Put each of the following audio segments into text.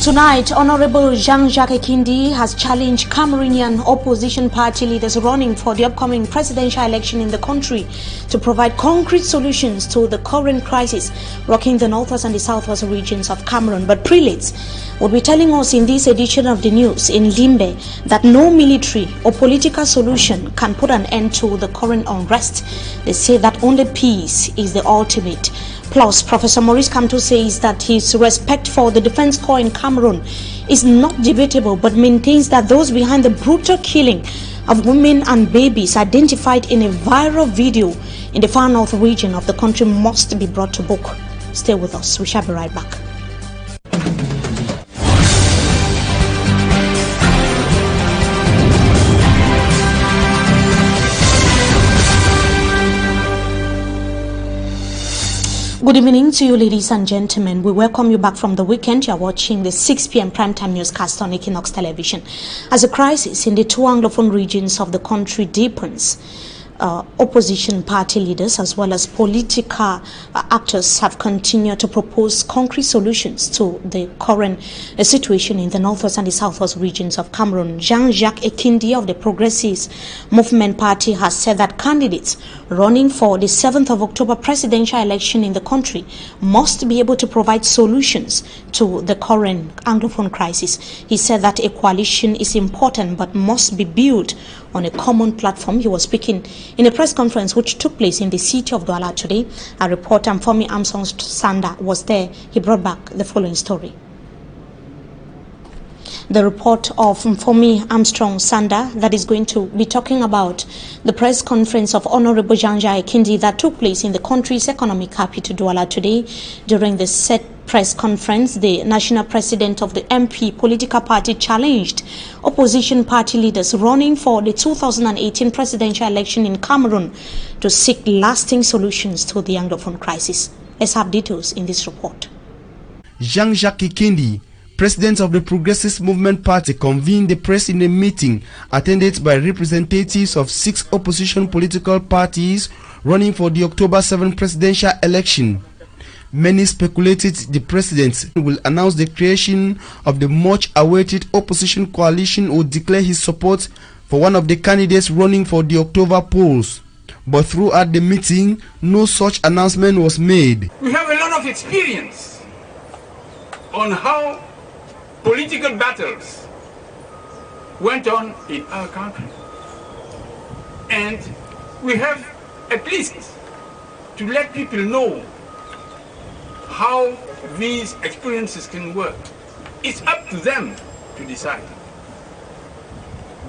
Tonight, Honorable Jacque has challenged Cameroonian opposition party leaders running for the upcoming presidential election in the country to provide concrete solutions to the current crisis rocking the northwest and the southwest regions of Cameroon. But prelates will be telling us in this edition of the news in Limbe that no military or political solution can put an end to the current unrest. They say that only peace is the ultimate. Plus, Professor Maurice Kamto says that his respect for the Defense Corps in Cameroon is not debatable, but maintains that those behind the brutal killing of women and babies identified in a viral video in the far north region of the country must be brought to book. Stay with us. We shall be right back. Good evening to you, ladies and gentlemen. We welcome you back from the weekend. You are watching the 6 p.m. primetime newscast on Equinoxe television. As a crisis in the two Anglophone regions of the country deepens, opposition party leaders as well as political actors have continued to propose concrete solutions to the current situation in the northwest and the southwest regions of Cameroon. Jacque of the Progressive Movement Party has said that candidates running for the 7th of October presidential election in the country must be able to provide solutions to the current Anglophone crisis. He said that a coalition is important but must be built on a common platform. He was speaking in a press conference which took place in the city of Douala today. Our reporter Mfomi Armstrong Sanda was there. He brought back the following story. The report of Mfomi Armstrong Sanda that is going to be talking about the press conference of Honorable Jacque that took place in the country's economic capital Douala today. During the set press conference, the national president of the MP political party challenged opposition party leaders running for the 2018 presidential election in Cameroon to seek lasting solutions to the Anglophone crisis. Let's have details in this report. Jacque, president of the Progressive Movement Party, convened the press in a meeting attended by representatives of 6 opposition political parties running for the October 7 presidential election. Many speculated the president will announce the creation of the much-awaited opposition coalition or declare his support for one of the candidates running for the October polls. But throughout the meeting, no such announcement was made. We have a lot of experience on how political battles went on in our country. And we have at least to let people know how these experiences can work. It's up to them to decide.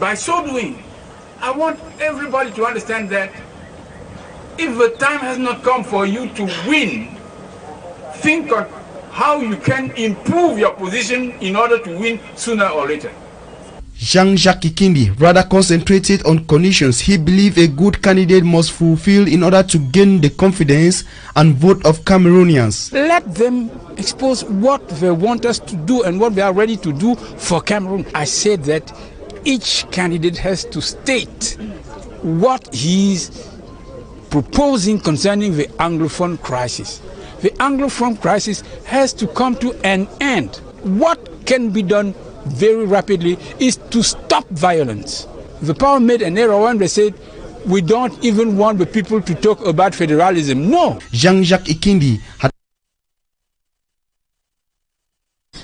By so doing, I want everybody to understand that if the time has not come for you to win, think on how you can improve your position in order to win sooner or later. Jacque rather concentrated on conditions he believed a good candidate must fulfill in order to gain the confidence and vote of Cameroonians. Let them expose what they want us to do and what we are ready to do for Cameroon. I said that each candidate has to state what he is proposing concerning the Anglophone crisis. The Anglophone crisis has to come to an end. What can be done very rapidly is to stop violence. The power made an error when they said we don't even want the people to talk about federalism. No. Jacque had.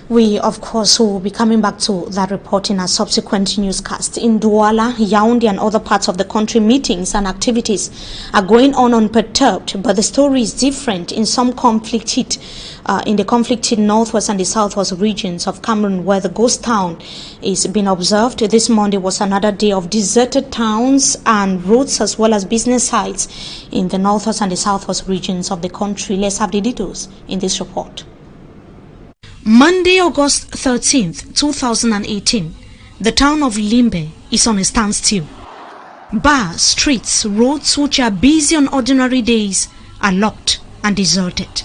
We, of course, will be coming back to that report in our subsequent newscast. In Douala, Yaoundé and other parts of the country, meetings and activities are going on unperturbed, but the story is different in some in the conflicted northwest and the southwest regions of Cameroon, where the ghost town is being observed. This Monday was another day of deserted towns and roads as well as business sites in the northwest and the southwest regions of the country. Let's have the details in this report. Monday, August 13th, 2018, the town of Limbe is on a standstill. Bars, streets, roads which are busy on ordinary days are locked and deserted.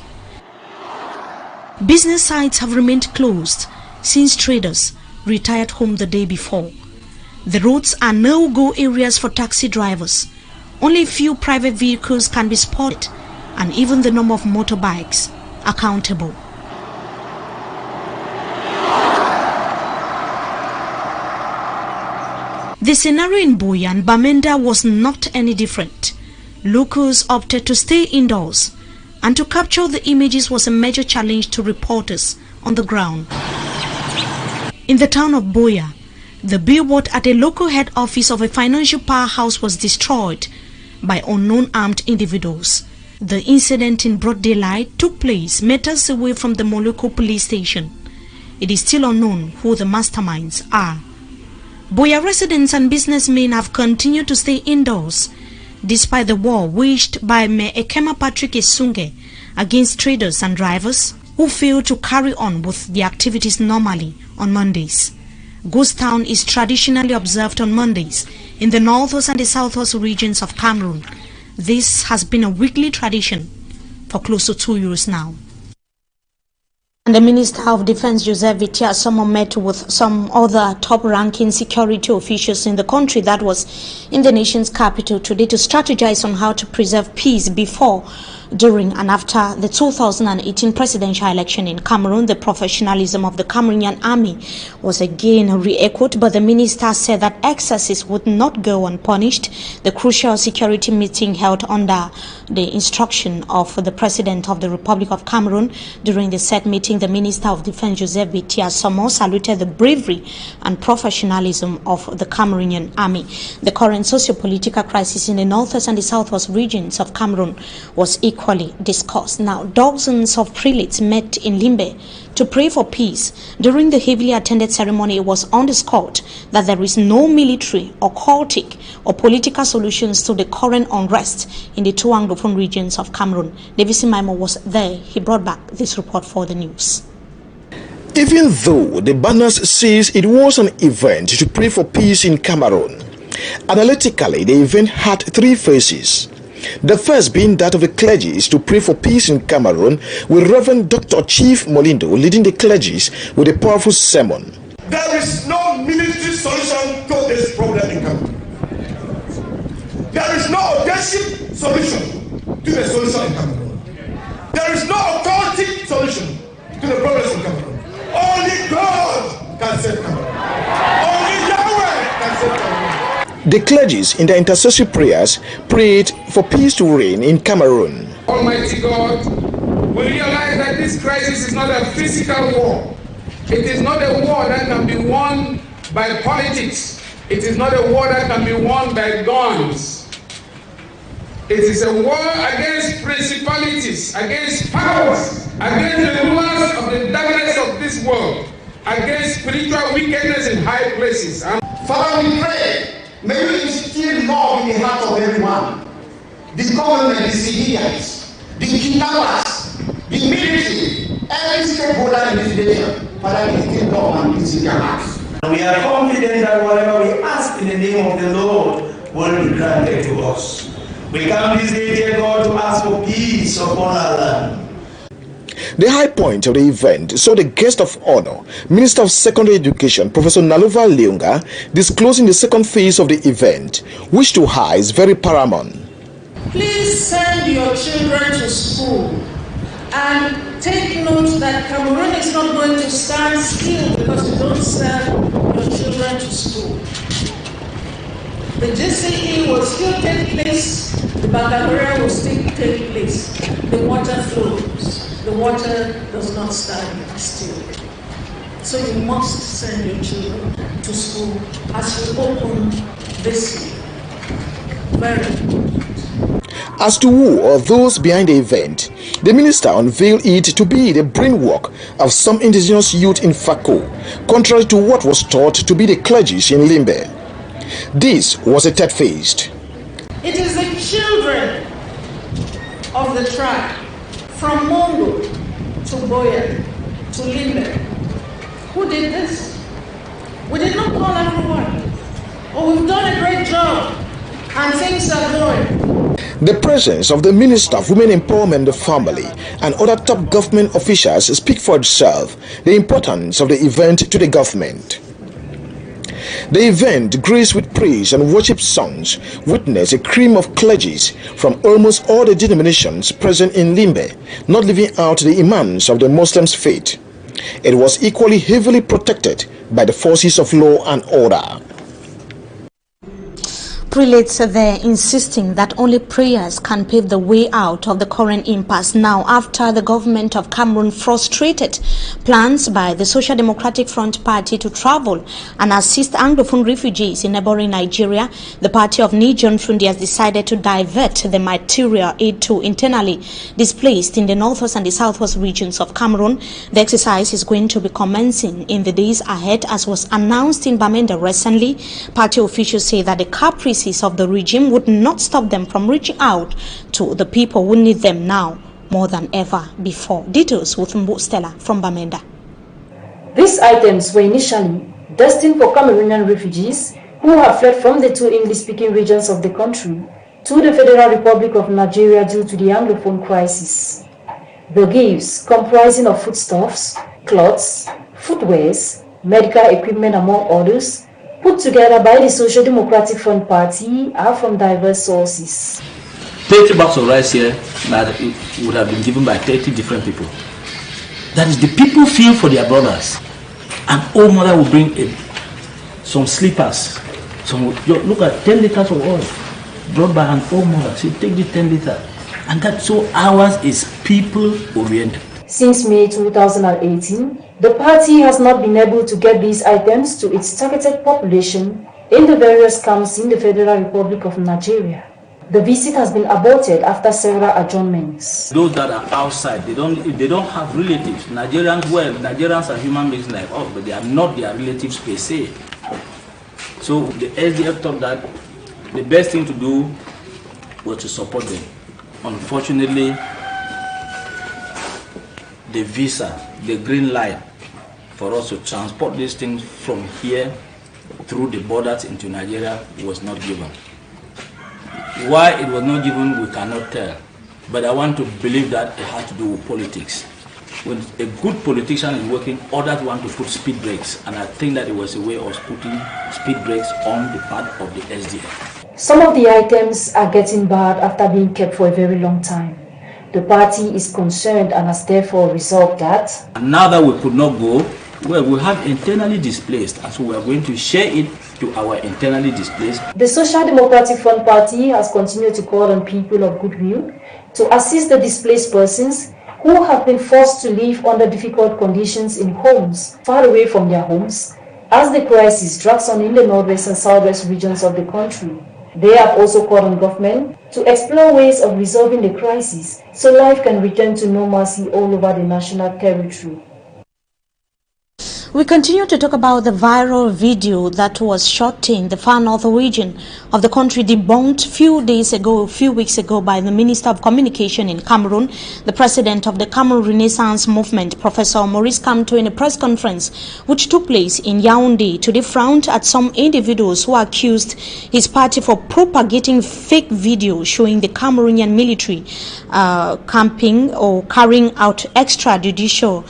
Business sites have remained closed since traders retired home the day before. The roads are no-go areas for taxi drivers. Only a few private vehicles can be spotted, and even the number of motorbikes are countable. The scenario in Buea and Bamenda was not any different. Locals opted to stay indoors, and to capture the images was a major challenge to reporters on the ground. In the town of Buea, the billboard at a local head office of a financial powerhouse was destroyed by unknown armed individuals. The incident in broad daylight took place meters away from the Moloko police station. It is still unknown who the masterminds are. Buea residents and businessmen have continued to stay indoors despite the war waged by Mayor Ekema Patrick Esunge against traders and drivers who failed to carry on with the activities normally on Mondays. Ghost Town is traditionally observed on Mondays in the northwest and the southwest regions of Cameroon. This has been a weekly tradition for close to 2 years now. And the Minister of Defense, Joseph Vitiasomo, met with some other top-ranking security officials in the country, that was in the nation's capital today, to strategize on how to preserve peace before, during and after the 2018 presidential election in Cameroon. The professionalism of the Cameroonian army was again re-echoed, but the minister said that excesses would not go unpunished. The crucial security meeting held under the instruction of the President of the Republic of Cameroon. During the said meeting, the Minister of Defense, Joseph Vitiasomo, saluted the bravery and professionalism of the Cameroonian army. The current socio-political crisis in the northwest and the southwest regions of Cameroon was equally discussed. Now, dozens of prelates met in Limbe to pray for peace. During the heavily attended ceremony, it was underscored that there is no military or cultic or political solutions to the current unrest in the two Anglophone regions of Cameroon. David Simaimo was there. He brought back this report for the news. Even though the banners says it was an event to pray for peace in Cameroon, analytically the event had three phases. The first being that of the clergies to pray for peace in Cameroon, with Reverend Dr. Chief Molindo leading the clergies with a powerful sermon. There is no military solution to this problem in Cameroon. There is no audacious solution to the solution in Cameroon. There is no occultic solution to the problems in Cameroon. Only God can save Cameroon. Only Yahweh can save Cameroon. The clergies in their intercessory prayers prayed for peace to reign in Cameroon. Almighty God, we realize that this crisis is not a physical war. It is not a war that can be won by politics. It is not a war that can be won by guns. It is a war against principalities, against powers, against the rulers of the darkness of this world, against spiritual wickedness in high places. Father, we pray, may you instill love in the heart of everyone. The government, the civilians, the kidnappers, the military, every stakeholder in this nation, Father, instill love and peace in their hearts. We are confident that whatever we ask in the name of the Lord will be granted to us. We come this day, dear God, to ask for peace upon our land. The high point of the event saw the guest of honor, Minister of Secondary Education, Professor Nalova Leunga, disclosing the second phase of the event, which to her is very paramount. Please send your children to school and take note that Cameroon is not going to stand still because you don't send your children to school. The GCE will still take place, the baccalaureate will still take place, the water flows. The water does not stand still. So you must send your children to school as we open this year. Very important. As to who or those behind the event, the minister unveiled it to be the brainwork of some indigenous youth in Fako, contrary to what was thought to be the clergies in Limbe. This was the third phase. It is the children of the tribe, from Mongo to Boya to Limbe. Who did this? We did not call everyone. Oh, we've done a great job and things are going. The presence of the Minister of Women Empowerment and the Family and other top government officials speak for itself the importance of the event to the government. The event, graced with praise and worship songs, witnessed a cream of clergies from almost all the denominations present in Limbe, not leaving out the imams of the Muslims' faith. It was equally heavily protected by the forces of law and order. Prelates there insisting that only prayers can pave the way out of the current impasse now after the government of Cameroon frustrated plans by the Social Democratic Front Party to travel and assist Anglophone refugees in neighboring Nigeria. The party of Niger Fundi has decided to divert the material aid to internally displaced in the northwest and the southwest regions of Cameroon. The exercise is going to be commencing in the days ahead, as was announced in Bamenda recently. Party officials say that the caprice of the regime would not stop them from reaching out to the people who need them now more than ever before. Details with Stella from Bamenda. These items were initially destined for Cameroonian refugees who have fled from the two English-speaking regions of the country to the Federal Republic of Nigeria due to the Anglophone crisis. The gifts, comprising of foodstuffs, clothes, footwears, medical equipment among others, put together by the Social Democratic Front Party, are from diverse sources. 30 bags of rice here that would have been given by 30 different people. That is, the people feel for their brothers. An old mother will bring some slippers. Look at 10 liters of oil brought by an old mother. She take the 10 liters. And that's so ours is people oriented. Since May 2018, the party has not been able to get these items to its targeted population in the various camps in the Federal Republic of Nigeria. The visit has been aborted after several adjournments. Those that are outside, they don't have relatives. Nigerians are human beings like us, but they are not their relatives per se. So the SDF thought that the best thing to do was to support them. Unfortunately, the visa, the green light for us to transport these things from here through the borders into Nigeria was not given. Why it was not given, we cannot tell. But I want to believe that it has to do with politics. When a good politician is working, others want to put speed brakes, and I think that it was a way of putting speed brakes on the part of the SDF. Some of the items are getting bad after being kept for a very long time. The party is concerned and has therefore resolved that. And now that we could not go, well, we have internally displaced, and so we are going to share it to our internally displaced. The Social Democratic Front Party has continued to call on people of goodwill to assist the displaced persons who have been forced to live under difficult conditions in homes far away from their homes as the crisis drags on in the northwest and southwest regions of the country. They have also called on government to explore ways of resolving the crisis so life can return to normalcy all over the national territory. We continue to talk about the viral video that was shot in the far north region of the country, debunked a few weeks ago by the Minister of Communication in Cameroon. The president of the Cameroon Renaissance Movement, Professor Maurice Kamto, in a press conference which took place in Yaoundé, today frowned at some individuals who accused his party for propagating fake videos showing the Cameroonian military camping or carrying out extrajudicial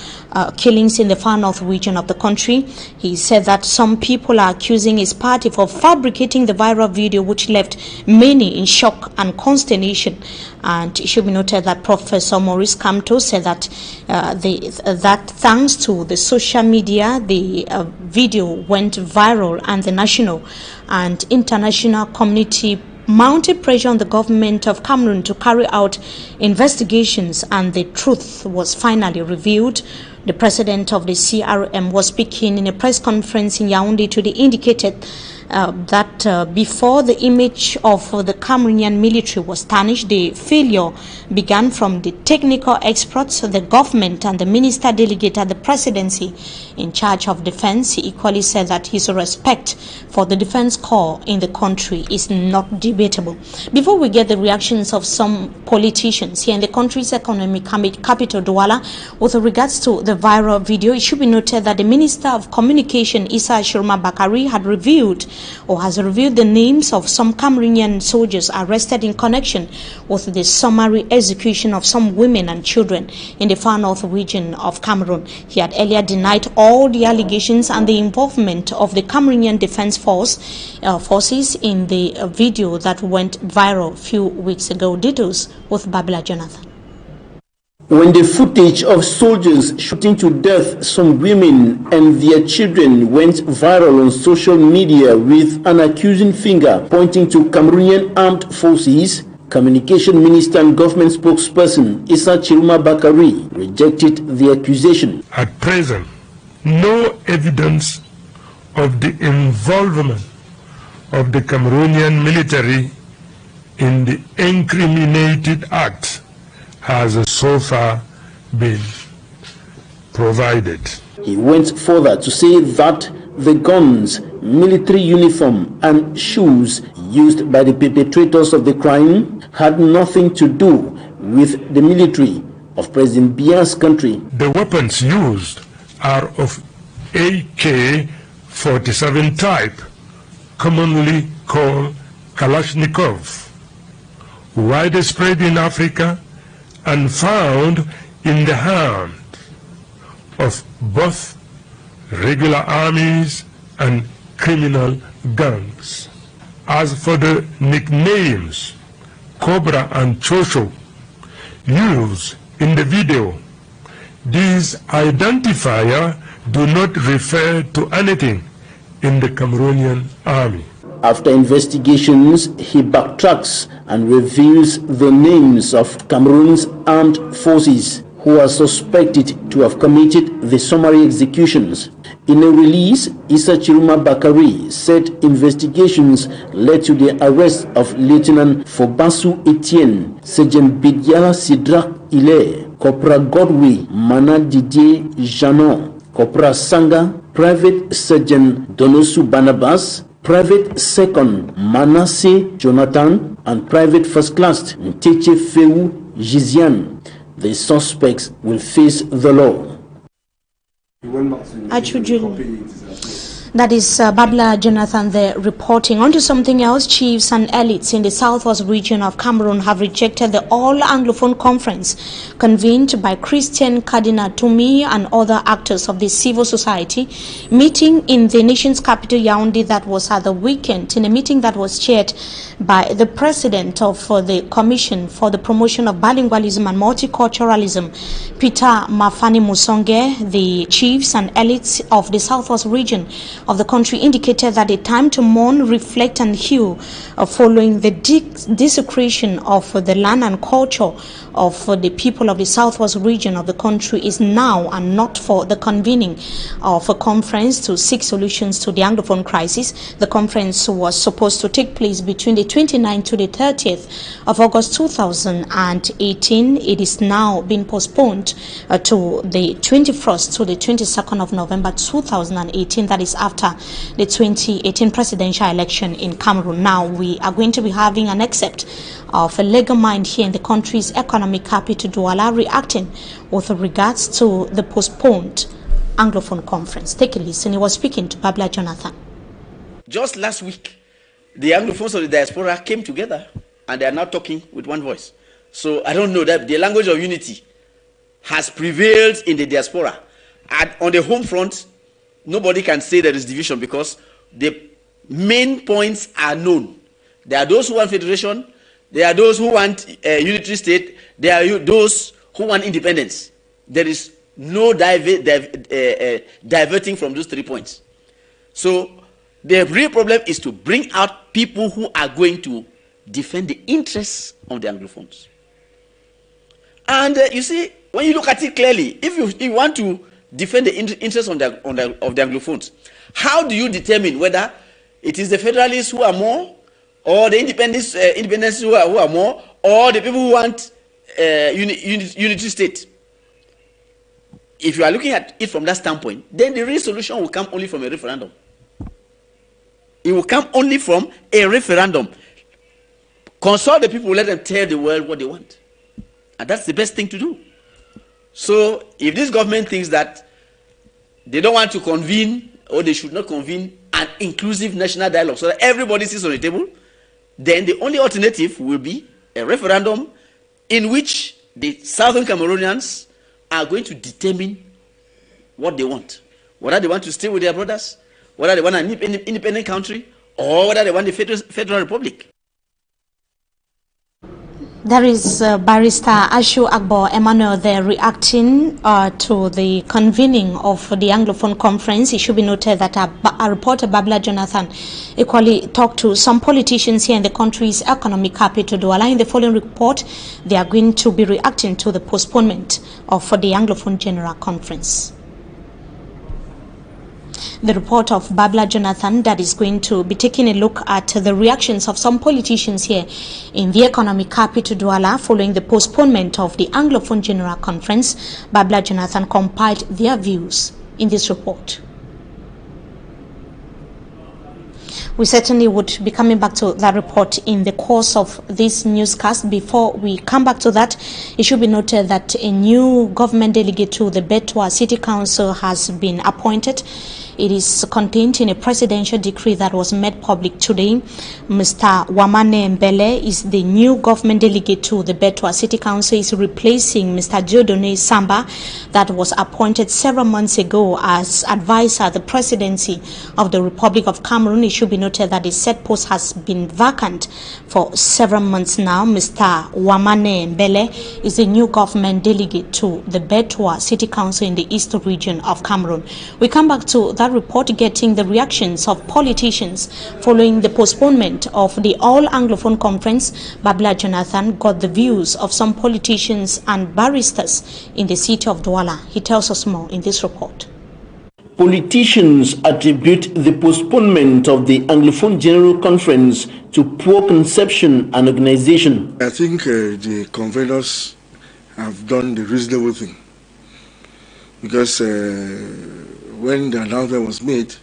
killings in the far north region of the country. He said that some people are accusing his party for fabricating the viral video, which left many in shock and consternation. And it should be noted that Professor Maurice Kamto said that that thanks to the social media, the video went viral, and the national and international community mounted pressure on the government of Cameroon to carry out investigations, and the truth was finally revealed. The president of the CRM was speaking in a press conference in Yaoundé today, indicated that before the image of the Cameroonian military was tarnished, the failure began from the technical experts, the government, and the minister delegate at the presidency in charge of defense. He equally said that his respect for the defense corps in the country is not debatable. Before we get the reactions of some politicians here in the country's economic capital, Douala, with regards to the viral video, it should be noted that the Minister of Communication, Issa Shirma Bakari, has revealed the names of some Cameroonian soldiers arrested in connection with the summary execution of some women and children in the far north region of Cameroon. He had earlier denied all the allegations and the involvement of the Cameroonian Defense Forces in the video that went viral a few weeks ago. Details with Babila Jonathan. when the footage of soldiers shooting to death some women and their children went viral on social media with an accusing finger pointing to Cameroonian armed forces, Communication Minister and government spokesperson Issa Chiruma Bakari rejected the accusation. At present, no evidence of the involvement of the Cameroonian military in the incriminated acts has so far been provided. He went further to say that the guns, military uniform and shoes used by the perpetrators of the crime had nothing to do with the military of President Biya's country. The weapons used are of AK-47 type, commonly called Kalashnikov, widespread in Africa and found in the hand of both regular armies and criminal gangs. As for the nicknames Cobra and Chocho used in the video, these identifiers do not refer to anything in the Cameroonian army. After investigations, he backtracks and reveals the names of Cameroon's armed forces who are suspected to have committed the summary executions. In a release, Issa Chiruma Bakari said investigations led to the arrest of Lieutenant Fobasu Etienne, Sergeant Bidiala Sidrak Ile, Corporal Godway Mana Didier Janon, Corporal Sanga, Private Sergeant Donosu Barnabas, Private Second Manasseh Jonathan, and Private First Class Nteche Feu Jizian. The suspects will face the law. That is Babla Jonathan there reporting. On to something else. Chiefs and elites in the southwest region of Cameroon have rejected the All-Anglophone Conference convened by Christian Cardinal Tumi and other actors of the civil society meeting in the nation's capital Yaoundé that was at the weekend, in a meeting that was chaired by the president of the Commission for the Promotion of Bilingualism and Multiculturalism, Peter Mafani Musonge. The chiefs and elites of the southwest region of the country indicated that the time to mourn, reflect and heal following the desecration of the land and culture of the people of the southwest region of the country is now, and not for the convening of a conference to seek solutions to the Anglophone crisis. The conference was supposed to take place between the 29th to the 30th of August 2018. It is now been postponed to the 21st to the 22nd of November 2018. That is after the 2018 presidential election in Cameroon. Now we are going to be having an excerpt of a legal mind here in the country's economic capital, Douala, reacting with regards to the postponed Anglophone conference. Take a listen. He was speaking to Babla Jonathan. Just last week, the Anglophones of the diaspora came together and they are now talking with one voice. So I don't know that the language of unity has prevailed in the diaspora. And on the home front, nobody can say there is division because the main points are known. There are those who want federation, there are those who want a unitary state, there are those who want independence. There is no diverting from those 3 points. So the real problem is to bring out people who are going to defend the interests of the Anglophones. And you see, when you look at it clearly, if you want to defend the interests of the Anglophones, how do you determine whether it is the federalists who are more, or the independents who are more, or the people who want unitary state? If you are looking at it from that standpoint, then the real solution will come only from a referendum. It will come only from a referendum. Consult the people, let them tell the world what they want. And that's the best thing to do. So if this government thinks that they don't want to convene, or they should not convene an inclusive national dialogue so that everybody sits on the table, then the only alternative will be a referendum in which the southern Cameroonians are going to determine what they want. Whether they want to stay with their brothers, whether they want an independent country, or whether they want the federal republic. There is Barrister Ashu Agbo Emmanuel there reacting to the convening of the Anglophone conference. It should be noted that a reporter, Babla Jonathan, equally talked to some politicians here in the country's economic capital, Douala. In the following report, they are going to be reacting to the postponement of the Anglophone General Conference. The report of Babla Jonathan that is going to be taking a look at the reactions of some politicians here in the economic capital Douala following the postponement of the Anglophone General Conference. Babla Jonathan compiled their views in this report. We certainly would be coming back to that report in the course of this newscast. Before we come back to that, it should be noted that a new government delegate to the Betua City Council has been appointed. It is contained in a presidential decree that was made public today. Mr. Wamane Mbele is the new government delegate to the Betua City Council. Is replacing Mr. Jodone Samba that was appointed several months ago as advisor at the presidency of the Republic of Cameroon. It should be noted that the said post has been vacant for several months now. Mr. Wamane Mbele is the new government delegate to the Betua City Council in the East region of Cameroon. We come back to that report, getting the reactions of politicians following the postponement of the All Anglophone Conference. Babla Jonathan got the views of some politicians and barristers in the city of Douala. He tells us more in this report. Politicians attribute the postponement of the Anglophone General Conference to poor conception and organization. I think the conveners have done the reasonable thing, because when the announcement was made,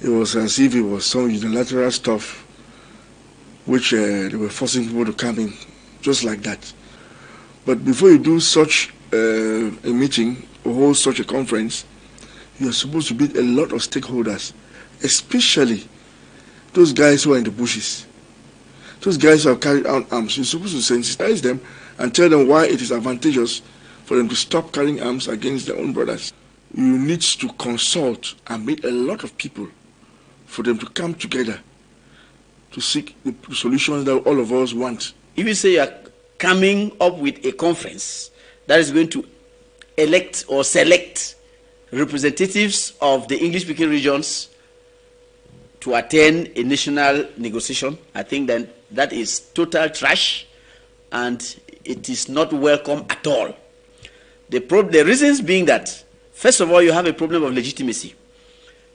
it was as if it was some unilateral stuff which they were forcing people to come in, just like that. But before you do such a meeting or hold such a conference, you're supposed to meet a lot of stakeholders, especially those guys who are in the bushes, those guys who have carried out arms. You're supposed to sensitize them and tell them why it is advantageous for them to stop carrying arms against their own brothers. You need to consult and meet a lot of people for them to come together to seek the solutions that all of us want. If you say you are coming up with a conference that is going to elect or select representatives of the English-speaking regions to attend a national negotiation, I think then that is total trash and it is not welcome at all. The reasons being that, first of all, you have a problem of legitimacy.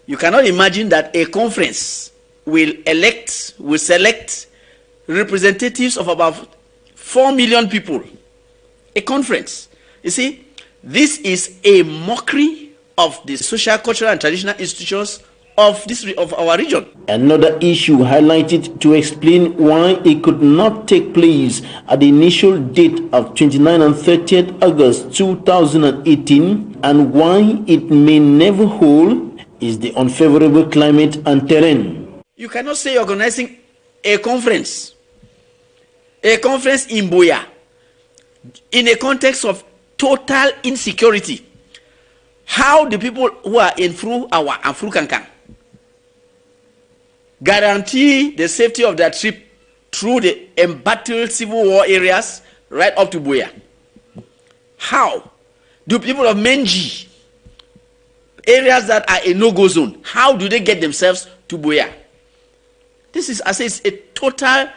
You cannot imagine that a conference will select representatives of about 4 million people. A conference. You see, this is a mockery of the social, cultural, and traditional institutions of our region. Another issue highlighted to explain why it could not take place at the initial date of 29 and 30th August 2018 and why it may never hold is the unfavorable climate and terrain. You cannot say you're organizing a conference in Buea in a context of total insecurity. How the people who are in Fruawa and Frukankan guarantee the safety of their trip through the embattled civil war areas right up to Buea? How do people of Menji, areas that are a no-go zone, how do they get themselves to Buea? This is, I say, it's a total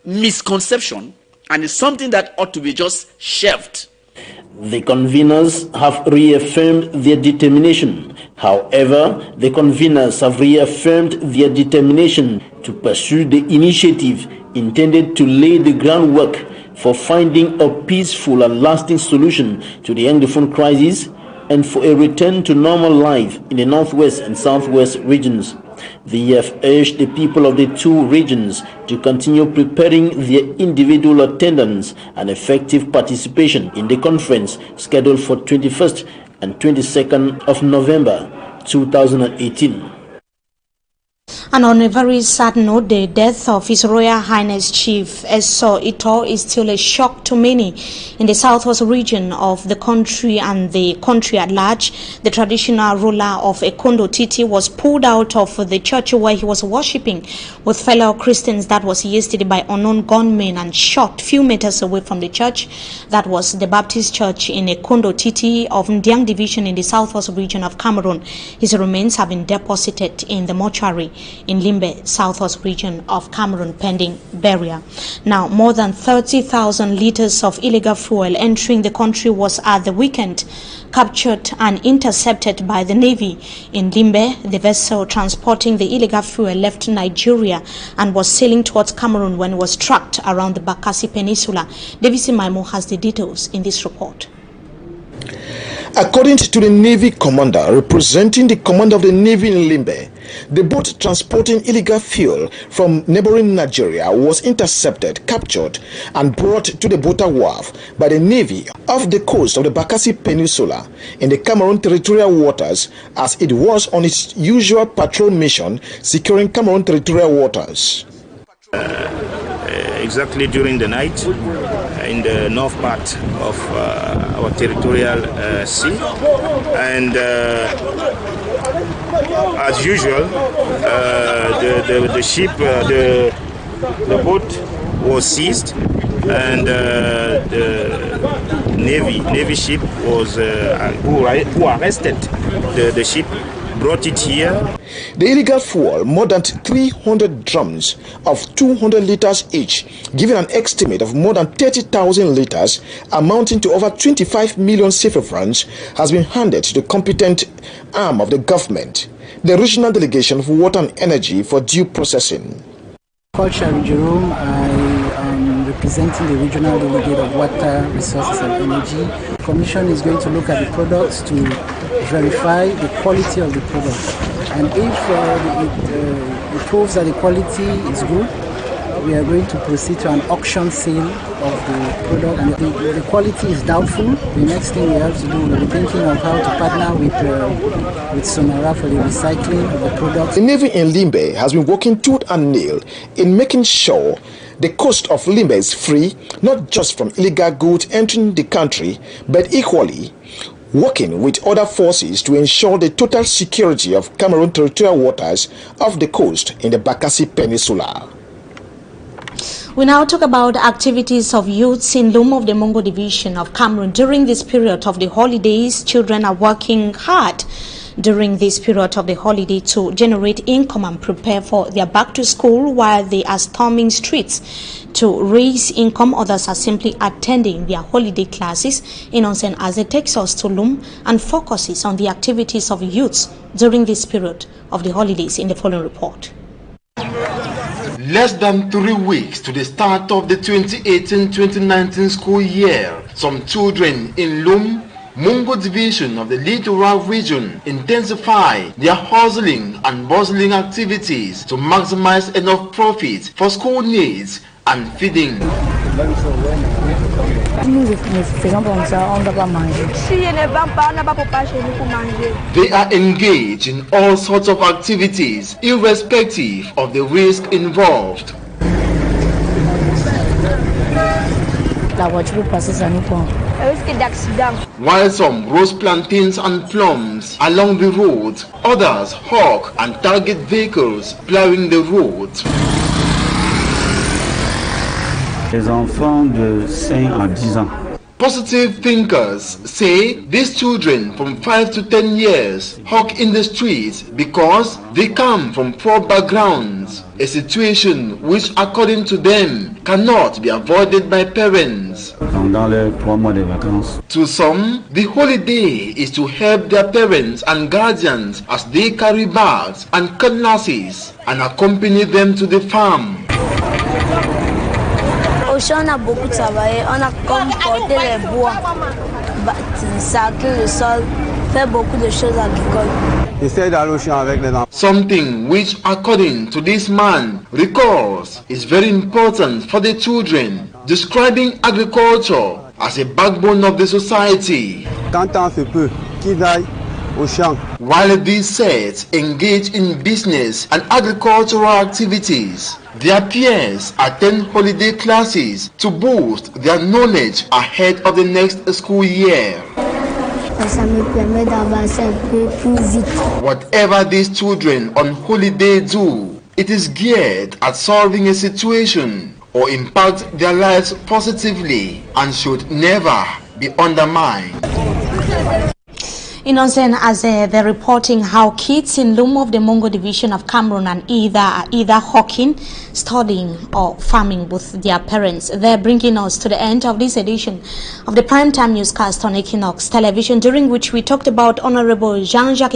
misconception and it's something that ought to be just shelved. The conveners have reaffirmed their determination. However, the conveners have reaffirmed their determination to pursue the initiative intended to lay the groundwork for finding a peaceful and lasting solution to the Anglophone crisis and for a return to normal life in the northwest and southwest regions. They have urged the people of the two regions to continue preparing their individual attendance and effective participation in the conference scheduled for 21st and 22nd of November 2018. And on a very sad note, the death of His Royal Highness Chief Eso Ito is still a shock to many in the southwest region of the country and the country at large. The traditional ruler of Ekondo Titi was pulled out of the church where he was worshipping with fellow Christians. That was yesterday by unknown gunmen and shot few meters away from the church. That was the Baptist Church in Ekondo Titi of Ndiang Division in the southwest region of Cameroon. His remains have been deposited in the mortuary in Limbe, southwest region of Cameroon, pending burial. Now, more than 30,000 liters of illegal fuel entering the country was at the weekend captured and intercepted by the Navy in Limbe. The vessel transporting the illegal fuel left Nigeria and was sailing towards Cameroon when it was tracked around the Bakassi Peninsula. Davis Maimo has the details in this report. According to the Navy commander representing the commander of the Navy in Limbe, the boat transporting illegal fuel from neighboring Nigeria was intercepted, captured, and brought to the Bota Wharf by the Navy off the coast of the Bakassi Peninsula in the Cameroon territorial waters, as it was on its usual patrol mission securing Cameroon territorial waters. Exactly during the night in the north part of our territorial sea, and as usual the ship, the boat was seized, and the navy ship was who arrested the ship, brought it here. The illegal fuel, more than 300 drums of 200 liters each, giving an estimate of more than 30,000 liters, amounting to over 25 million CFA francs, has been handed to the competent arm of the government, the Regional Delegation for Water and Energy, for due processing. Culture Jerome, I am representing the Regional Delegate of Water, Resources and Energy. The Commission is going to look at the products to verify the quality of the product. And if it proves that the quality is good, we are going to proceed to an auction sale of the product. And if the quality is doubtful, the next thing we have to do, we're thinking of how to partner with Sonara for the recycling of the products. The Navy in Limbe has been working tooth and nail in making sure the coast of Limbe is free, not just from illegal goods entering the country, but equally working with other forces to ensure the total security of Cameroon territorial waters off the coast in the Bakassi Peninsula. We now talk about activities of youths in Lum of the Mongo Division of Cameroon. During this period of the holidays, children are working hard during this period of the holiday to generate income and prepare for their back to school, while they are storming streets to raise income. Others are simply attending their holiday classes. Innocent Aze takes us to Lum and focuses on the activities of youths during this period of the holidays in the following report. Less than 3 weeks to the start of the 2018-2019 school year, some children in Lum, Mongo Division of the Littoral Region intensify their hustling and bustling activities to maximize enough profit for school needs and feeding. They are engaged in all sorts of activities, irrespective of the risk involved. While some grow plantains and plums along the road, others hawk and target vehicles plowing the road. Les enfants de 5 à 10 ans. Positive thinkers say these children from 5 to 10 years hawk in the streets because they come from poor backgrounds, a situation which, according to them, cannot be avoided by parents. Dans les 3 mois de vacances. To some, the holiday is to help their parents and guardians as they carry bags and cutlasses and accompany them to the farm. On a beaucoup travaillé, on a comme porté les bois, sacré le sol, fait beaucoup de choses agricoles. Something which, according to this man, recalls is very important for the children, describing agriculture as a backbone of the society. Quand on se peut, qu'ils aillent While these sets engage in business and agricultural activities, their peers attend holiday classes to boost their knowledge ahead of the next school year. Whatever these children on holiday do, it is geared at solving a situation or impact their lives positively and should never be undermined. Innocent as they're reporting how kids in Lum of the Mongo division of Cameroon are either hawking, studying or farming with their parents. They're bringing us to the end of this edition of the Primetime Newscast on Equinoxe Television, during which we talked about Honorable Jacque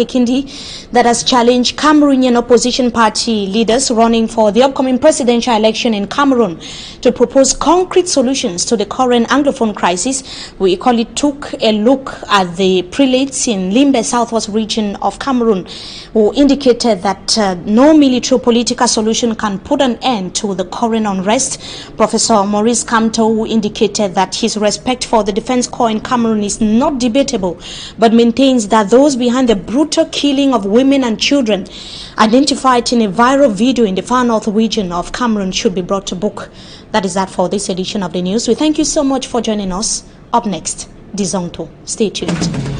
that has challenged Cameroonian opposition party leaders running for the upcoming presidential election in Cameroon to propose concrete solutions to the current Anglophone crisis. We equally took a look at the prelates in Limbe, southwest region of Cameroon, who indicated that no military political solution can put an end to the current unrest. Professor Maurice Kamto, who indicated that his respect for the Defense Corps in Cameroon is not debatable, but maintains that those behind the brutal killing of women and children identified in a viral video in the far north region of Cameroon should be brought to book. That is that for this edition of the news. We thank you so much for joining us. Up next, Dizonto. Stay tuned.